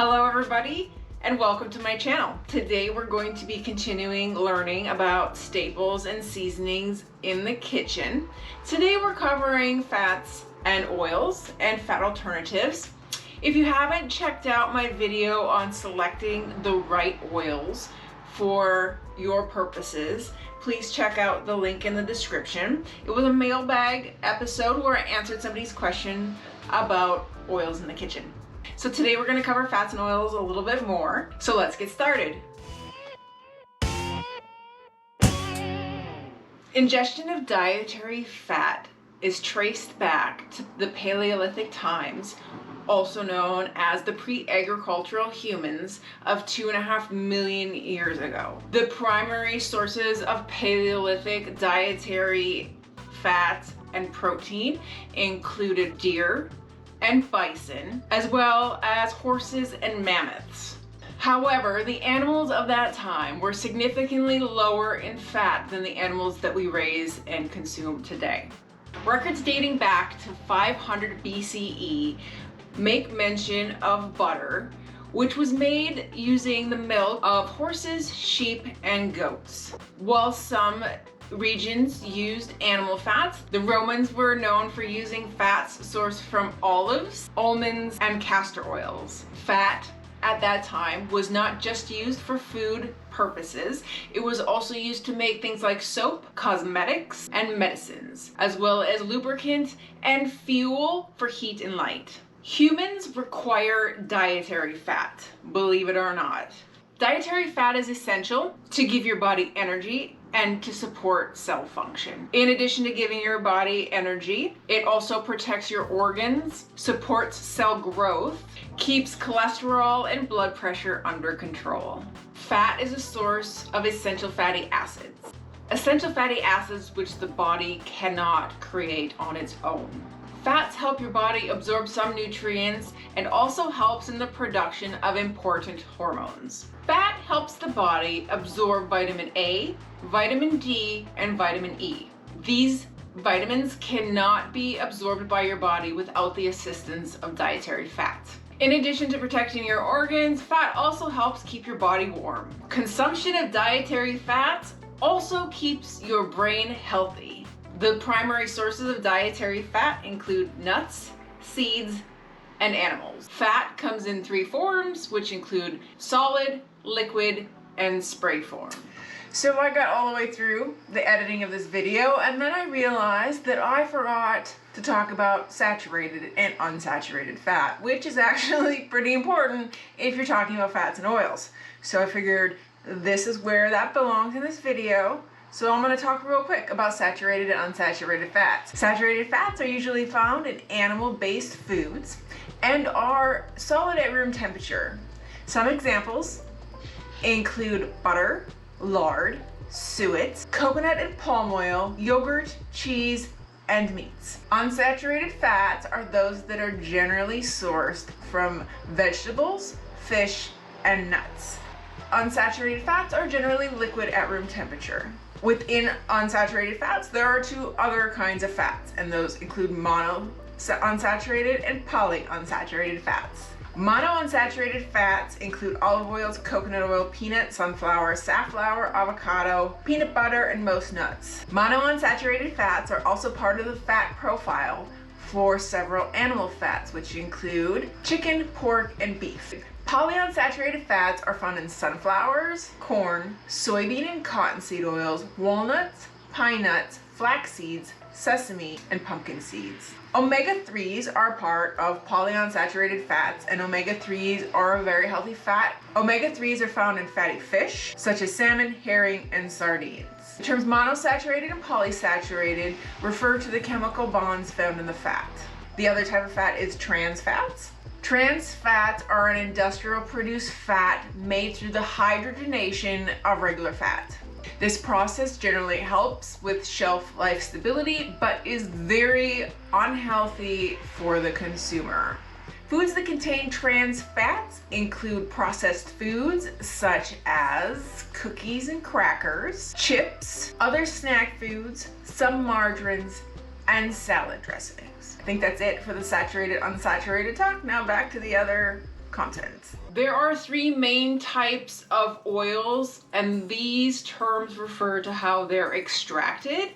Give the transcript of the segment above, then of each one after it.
Hello everybody and welcome to my channel. Today we're going to be continuing learning about staples and seasonings in the kitchen. Today we're covering fats and oils and fat alternatives. If you haven't checked out my video on selecting the right oils for your purposes, please check out the link in the description. It was a mailbag episode where I answered somebody's question about oils in the kitchen. So today we're going to cover fats and oils a little bit more. So let's get started. Ingestion of dietary fat is traced back to the Paleolithic times, also known as the pre-agricultural humans of 2.5 million years ago. The primary sources of Paleolithic dietary fat and protein included deer and bison, as well as horses and mammoths. However, the animals of that time were significantly lower in fat than the animals that we raise and consume today. Records dating back to 500 BCE make mention of butter, which was made using the milk of horses, sheep, and goats. While some regions used animal fats, the Romans were known for using fats sourced from olives, almonds, and castor oils. Fat at that time was not just used for food purposes, it was also used to make things like soap, cosmetics, and medicines, as well as lubricant and fuel for heat and light. Humans require dietary fat, believe it or not. Dietary fat is essential to give your body energy and to support cell function. In addition to giving your body energy, it also protects your organs, supports cell growth, keeps cholesterol and blood pressure under control. Fat is a source of essential fatty acids. Essential fatty acids which the body cannot create on its own. Fats help your body absorb some nutrients and also helps in the production of important hormones. Fat helps the body absorb vitamin A, vitamin D, and vitamin E. These vitamins cannot be absorbed by your body without the assistance of dietary fat. In addition to protecting your organs, fat also helps keep your body warm. Consumption of dietary fats also keeps your brain healthy. The primary sources of dietary fat include nuts, seeds, and animals. Fat comes in 3 forms, which include solid, liquid, and spray form. So I got all the way through the editing of this video, and then I realized that I forgot to talk about saturated and unsaturated fat, which is actually pretty important if you're talking about fats and oils. So I figured this is where that belongs in this video. So I'm going to talk real quick about saturated and unsaturated fats. Saturated fats are usually found in animal-based foods and are solid at room temperature. Some examples include butter, lard, suet, coconut and palm oil, yogurt, cheese, and meats. Unsaturated fats are those that are generally sourced from vegetables, fish, and nuts. Unsaturated fats are generally liquid at room temperature. Within unsaturated fats, there are 2 other kinds of fats, and those include monounsaturated and polyunsaturated fats. Monounsaturated fats include olive oils, coconut oil, peanut, sunflower, safflower, avocado, peanut butter, and most nuts. Monounsaturated fats are also part of the fat profile for several animal fats, which include chicken, pork, and beef. Polyunsaturated fats are found in sunflowers, corn, soybean and cottonseed oils, walnuts, pine nuts, flax seeds, sesame, and pumpkin seeds. Omega-3s are part of polyunsaturated fats, and omega-3s are a very healthy fat. Omega-3s are found in fatty fish, such as salmon, herring, and sardines. The terms monosaturated and polysaturated refer to the chemical bonds found in the fat. The other type of fat is trans fats. Trans fats are an industrial produced fat made through the hydrogenation of regular fat. This process generally helps with shelf life stability, but is very unhealthy for the consumer. Foods that contain trans fats include processed foods such as cookies and crackers, chips, other snack foods, some margarines, and salad dressings. I think that's it for the saturated, unsaturated talk. Now back to the other content. There are three main types of oils, and these terms refer to how they're extracted.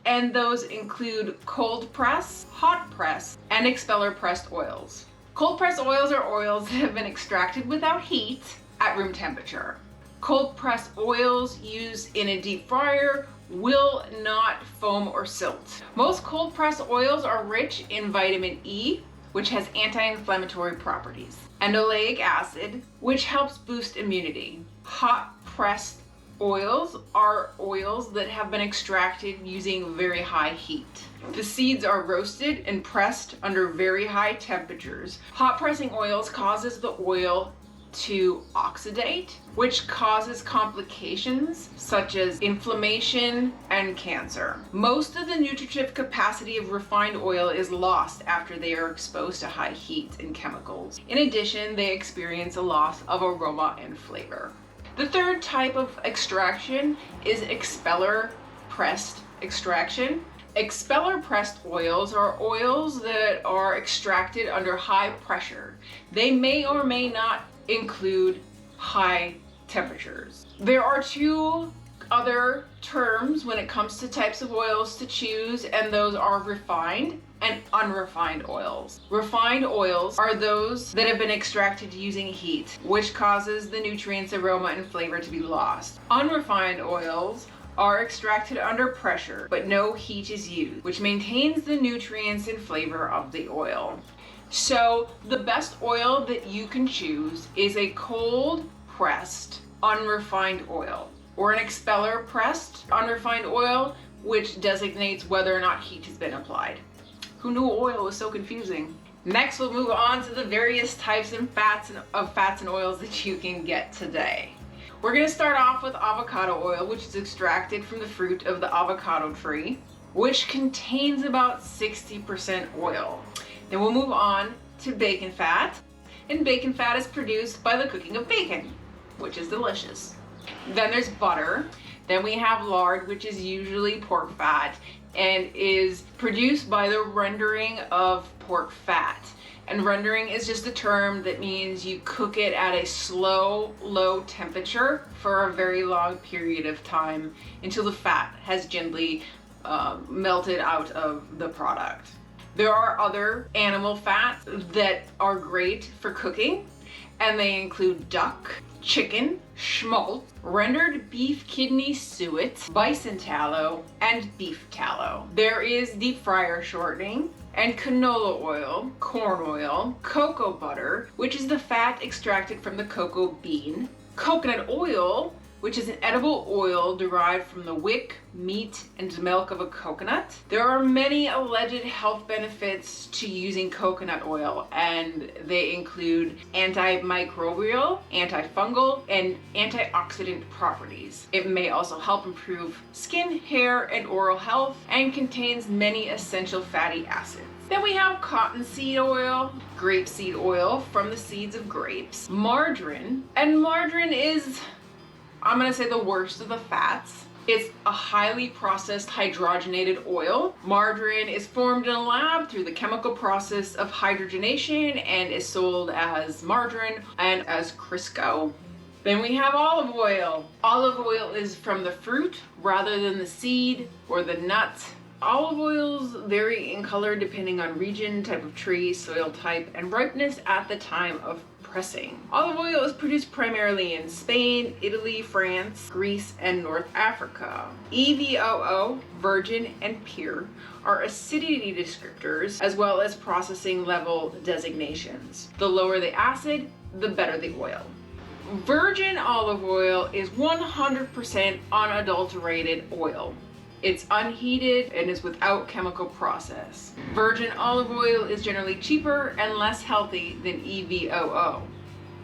And those include cold press, hot press, and expeller pressed oils. Cold pressed oils are oils that have been extracted without heat at room temperature. Cold pressed oils used in a deep fryer will not foam or silt. Most cold pressed oils are rich in vitamin E, which has anti-inflammatory properties, and oleic acid, which helps boost immunity. Hot pressed oils are oils that have been extracted using very high heat. The seeds are roasted and pressed under very high temperatures. Hot pressing oils causes the oil to oxidate, which causes complications such as inflammation and cancer. Most of the nutritive capacity of refined oil is lost after they are exposed to high heat and chemicals. In addition, they experience a loss of aroma and flavor. The third type of extraction is expeller pressed extraction. Expeller pressed oils are oils that are extracted under high pressure. They may or may not include high temperatures. There are two other terms when it comes to types of oils to choose, and those are refined and unrefined oils. Refined oils are those that have been extracted using heat, which causes the nutrients, aroma, and flavor to be lost. Unrefined oils are extracted under pressure, but no heat is used, which maintains the nutrients and flavor of the oil. So the best oil that you can choose is a cold pressed unrefined oil, or an expeller pressed unrefined oil, which designates whether or not heat has been applied. Who knew oil was so confusing? Next, we'll move on to the various types of fats and oils that you can get today. We're going to start off with avocado oil, which is extracted from the fruit of the avocado tree, which contains about 60% oil. Then we'll move on to bacon fat, and bacon fat is produced by the cooking of bacon, which is delicious. Then there's butter. Then we have lard, which is usually pork fat and is produced by the rendering of pork fat. And rendering is just a term that means you cook it at a slow, low temperature for a very long period of time until the fat has gently melted out of the product. There are other animal fats that are great for cooking, and they include duck, chicken, schmaltz, rendered beef kidney suet, bison tallow, and beef tallow. There is deep fryer shortening, and canola oil, corn oil, cocoa butter, which is the fat extracted from the cocoa bean, coconut oil, which is an edible oil derived from the wick, meat, and milk of a coconut. There are many alleged health benefits to using coconut oil, and they include antimicrobial, antifungal, and antioxidant properties. It may also help improve skin, hair, and oral health, and contains many essential fatty acids. Then we have cottonseed oil, grapeseed oil from the seeds of grapes, margarine, and margarine is, I'm going to say, the worst of the fats. It's a highly processed hydrogenated oil. Margarine is formed in a lab through the chemical process of hydrogenation and is sold as margarine and as Crisco. Then we have olive oil. Olive oil is from the fruit rather than the seed or the nut. Olive oils vary in color depending on region, type of tree, soil type, and ripeness at the time of pressing. Olive oil is produced primarily in Spain, Italy, France, Greece, and North Africa. EVOO, virgin, and pure are acidity descriptors as well as processing level designations. The lower the acid, the better the oil. Virgin olive oil is 100% unadulterated oil. It's unheated and is without chemical process. Virgin olive oil is generally cheaper and less healthy than EVOO,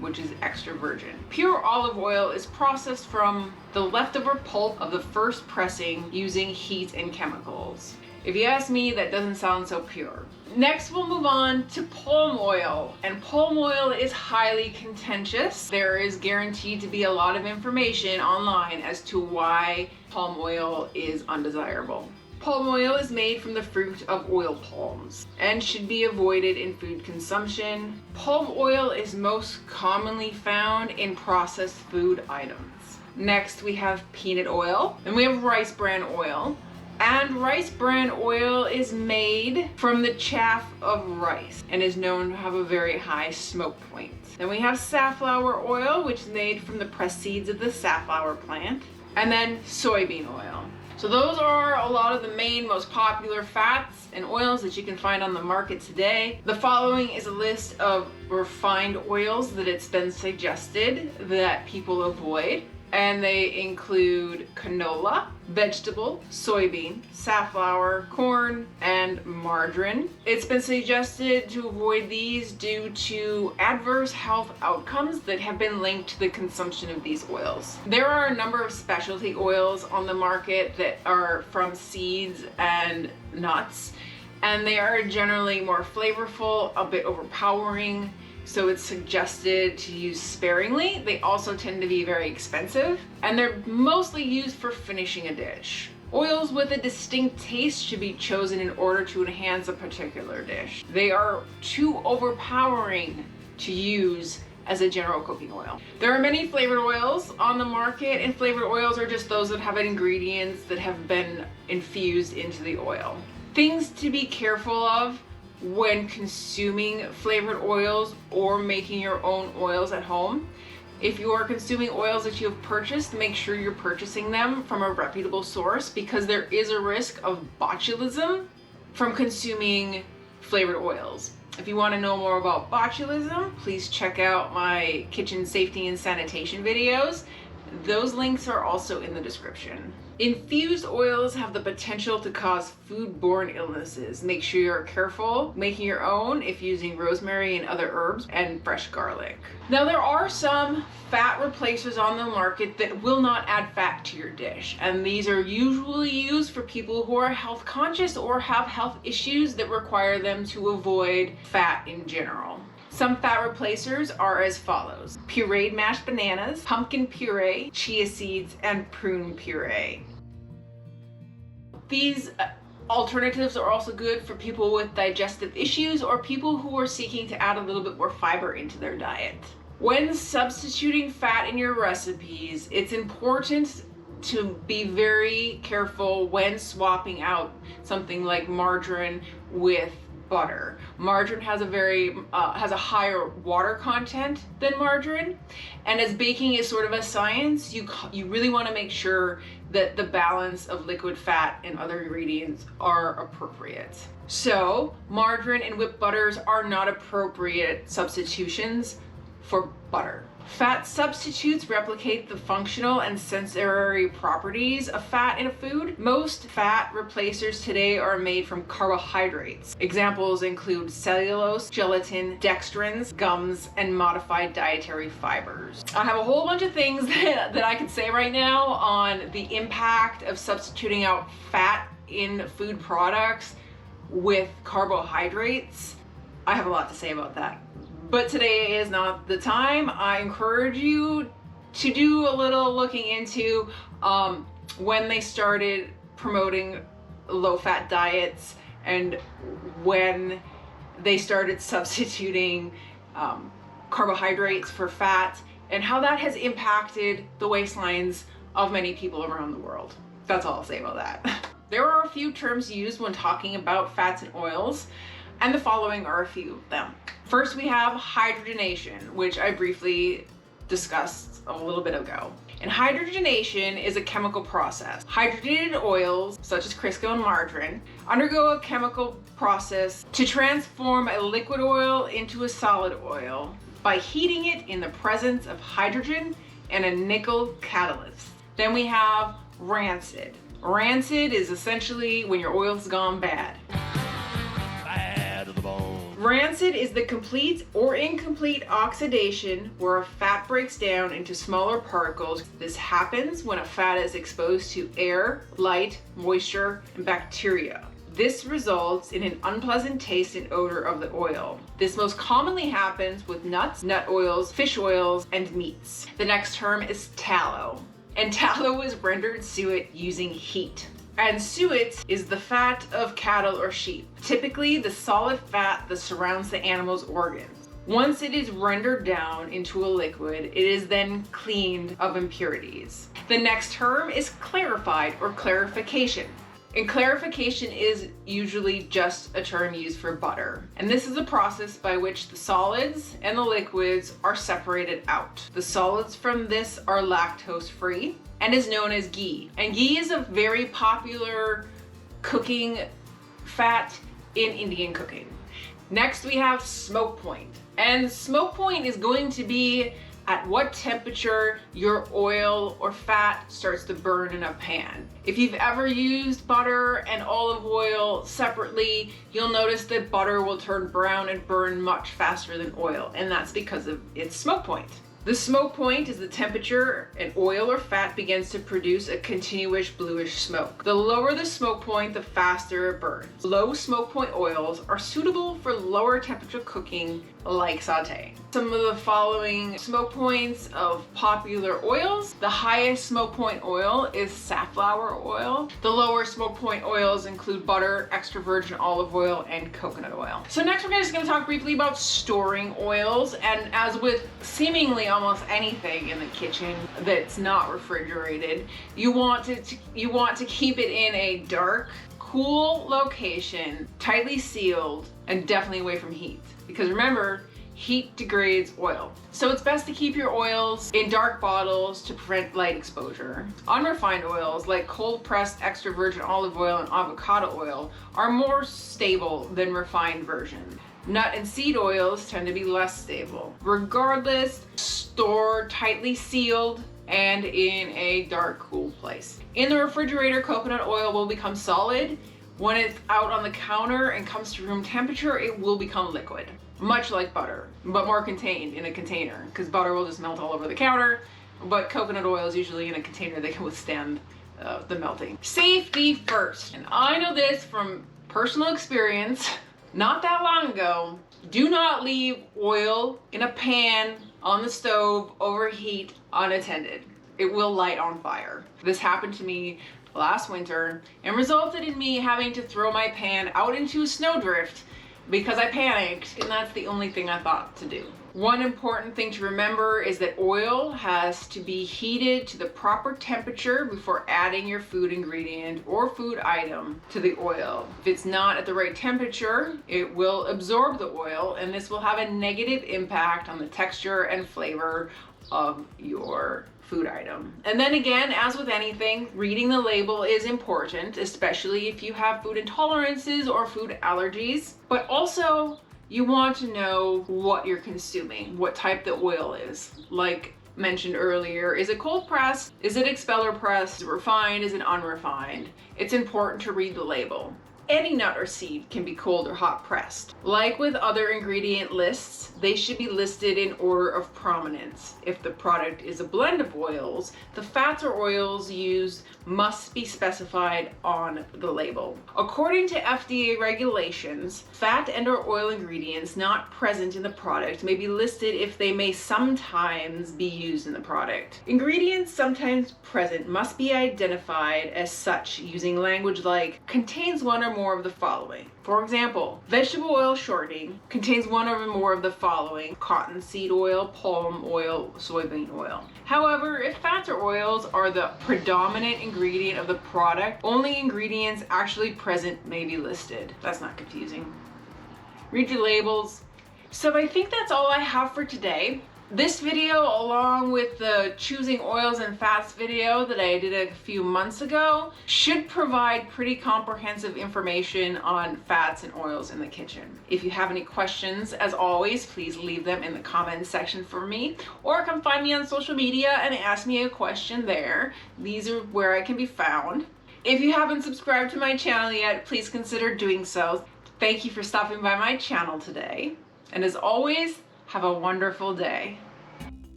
which is extra virgin. Pure olive oil is processed from the leftover pulp of the first pressing using heat and chemicals. If you ask me, that doesn't sound so pure. Next, we'll move on to palm oil, and palm oil is highly contentious. There is guaranteed to be a lot of information online as to why palm oil is undesirable. Palm oil is made from the fruit of oil palms and should be avoided in food consumption. Palm oil is most commonly found in processed food items. Next, we have peanut oil, and we have rice bran oil. And rice bran oil is made from the chaff of rice and is known to have a very high smoke point. Then we have safflower oil, which is made from the pressed seeds of the safflower plant. And then soybean oil. So those are a lot of the main, most popular fats and oils that you can find on the market today. The following is a list of refined oils that it's been suggested that people avoid. And they include canola, vegetable, soybean, safflower, corn, and margarine. It's been suggested to avoid these due to adverse health outcomes that have been linked to the consumption of these oils. There are a number of specialty oils on the market that are from seeds and nuts, and they are generally more flavorful, a bit overpowering, so it's suggested to use sparingly. They also tend to be very expensive, and they're mostly used for finishing a dish. Oils with a distinct taste should be chosen in order to enhance a particular dish. They are too overpowering to use as a general cooking oil. There are many flavored oils on the market, and flavored oils are just those that have ingredients that have been infused into the oil. Things to be careful of when consuming flavored oils or making your own oils at home. If you are consuming oils that you have purchased, make sure you're purchasing them from a reputable source, because there is a risk of botulism from consuming flavored oils. If you want to know more about botulism, please check out my kitchen safety and sanitation videos. Those links are also in the description. Infused oils have the potential to cause foodborne illnesses. Make sure you're careful making your own if using rosemary and other herbs and fresh garlic. Now, there are some fat replacers on the market that will not add fat to your dish, and these are usually used for people who are health conscious or have health issues that require them to avoid fat in general. Some fat replacers are as follows: pureed mashed bananas, pumpkin puree, chia seeds, and prune puree. These alternatives are also good for people with digestive issues or people who are seeking to add a little bit more fiber into their diet. When substituting fat in your recipes, it's important to be very careful when swapping out something like margarine with butter. Margarine has a higher water content than margarine, and as baking is sort of a science, you really want to make sure that the balance of liquid fat and other ingredients are appropriate. So margarine and whipped butters are not appropriate substitutions for butter. Fat substitutes replicate the functional and sensory properties of fat in a food. Most fat replacers today are made from carbohydrates. Examples include cellulose, gelatin, dextrins, gums, and modified dietary fibers. I have a whole bunch of things that I could say right now on the impact of substituting out fat in food products with carbohydrates. I have a lot to say about that. But today is not the time. I encourage you to do a little looking into when they started promoting low-fat diets and when they started substituting carbohydrates for fat, and how that has impacted the waistlines of many people around the world. That's all I'll say about that. There are a few terms used when talking about fats and oils, and the following are a few of them. First, we have hydrogenation, which I briefly discussed a little bit ago. And hydrogenation is a chemical process. Hydrogenated oils, such as Crisco and margarine, undergo a chemical process to transform a liquid oil into a solid oil by heating it in the presence of hydrogen and a nickel catalyst. Then we have rancid. Rancid is essentially when your oil's gone bad. Rancid is the complete or incomplete oxidation where a fat breaks down into smaller particles. This happens when a fat is exposed to air, light, moisture, and bacteria. This results in an unpleasant taste and odor of the oil. This most commonly happens with nuts, nut oils, fish oils, and meats. The next term is tallow, and tallow is rendered suet using heat. And suet is the fat of cattle or sheep, typically the solid fat that surrounds the animal's organs. Once it is rendered down into a liquid, it is then cleaned of impurities. The next term is clarified or clarification. And clarification is usually just a term used for butter. And this is a process by which the solids and the liquids are separated out. The solids from this are lactose free and is known as ghee. And ghee is a very popular cooking fat in Indian cooking. Next we have smoke point. And smoke point is going to be at what temperature your oil or fat starts to burn in a pan. If you've ever used butter and olive oil separately, you'll notice that butter will turn brown and burn much faster than oil, and that's because of its smoke point. The smoke point is the temperature an oil or fat begins to produce a continuous bluish smoke. The lower the smoke point, the faster it burns. Low smoke point oils are suitable for lower temperature cooking like sauté. Some of the following smoke points of popular oils. The highest smoke point oil is safflower oil. The lower smoke point oils include butter, extra virgin olive oil, and coconut oil. So next we're just going to talk briefly about storing oils, and as with seemingly almost anything in the kitchen that's not refrigerated, you want to keep it in a dark, cool location, tightly sealed, and definitely away from heat. Because remember, heat degrades oil. So it's best to keep your oils in dark bottles to prevent light exposure. Unrefined oils like cold pressed extra virgin olive oil and avocado oil are more stable than refined versions. Nut and seed oils tend to be less stable. Regardless, store tightly sealed and in a dark, cool place. In the refrigerator, coconut oil will become solid. When it's out on the counter and comes to room temperature, it will become liquid, much like butter, but more contained in a container, because butter will just melt all over the counter, but coconut oil is usually in a container that can withstand the melting. Safety first. And I know this from personal experience. Not that long ago, do not leave oil in a pan on the stove overheat unattended. It will light on fire. This happened to me last winter and resulted in me having to throw my pan out into a snowdrift because I panicked, and that's the only thing I thought to do. One important thing to remember is that oil has to be heated to the proper temperature before adding your food ingredient or food item to the oil. If it's not at the right temperature, it will absorb the oil, and this will have a negative impact on the texture and flavor of your food item. And then again, as with anything, reading the label is important, especially if you have food intolerances or food allergies, but also you want to know what you're consuming, what type the oil is. Like mentioned earlier, is it cold pressed? Is it expeller pressed? Is it refined? Is it unrefined? It's important to read the label. Any nut or seed can be cold or hot pressed. Like with other ingredient lists, they should be listed in order of prominence. If the product is a blend of oils, the fats or oils used must be specified on the label. According to FDA regulations, fat and/or oil ingredients not present in the product may be listed if they may sometimes be used in the product. Ingredients sometimes present must be identified as such using language like contains one or more of the following. For example, vegetable oil shortening contains one or more of the following: cottonseed oil, palm oil, soybean oil. However, if fats or oils are the predominant ingredient of the product, only ingredients actually present may be listed. That's not confusing. Read your labels. So I think that's all I have for today. This video, along with the choosing oils and fats video that I did a few months ago, should provide pretty comprehensive information on fats and oils in the kitchen. If you have any questions, as always, please leave them in the comments section for me, or come find me on social media and ask me a question there. These are where I can be found. If you haven't subscribed to my channel yet, please consider doing so. Thank you for stopping by my channel today. And as always, have a wonderful day.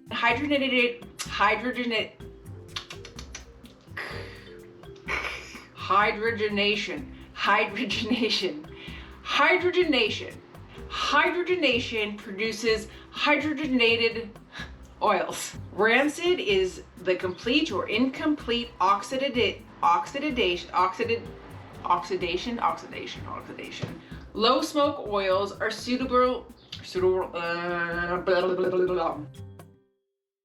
Hydrogenation. Hydrogenation produces hydrogenated. oils. Rancid is the complete or incomplete oxidation. Low smoke oils are suitable blah, blah, blah, blah.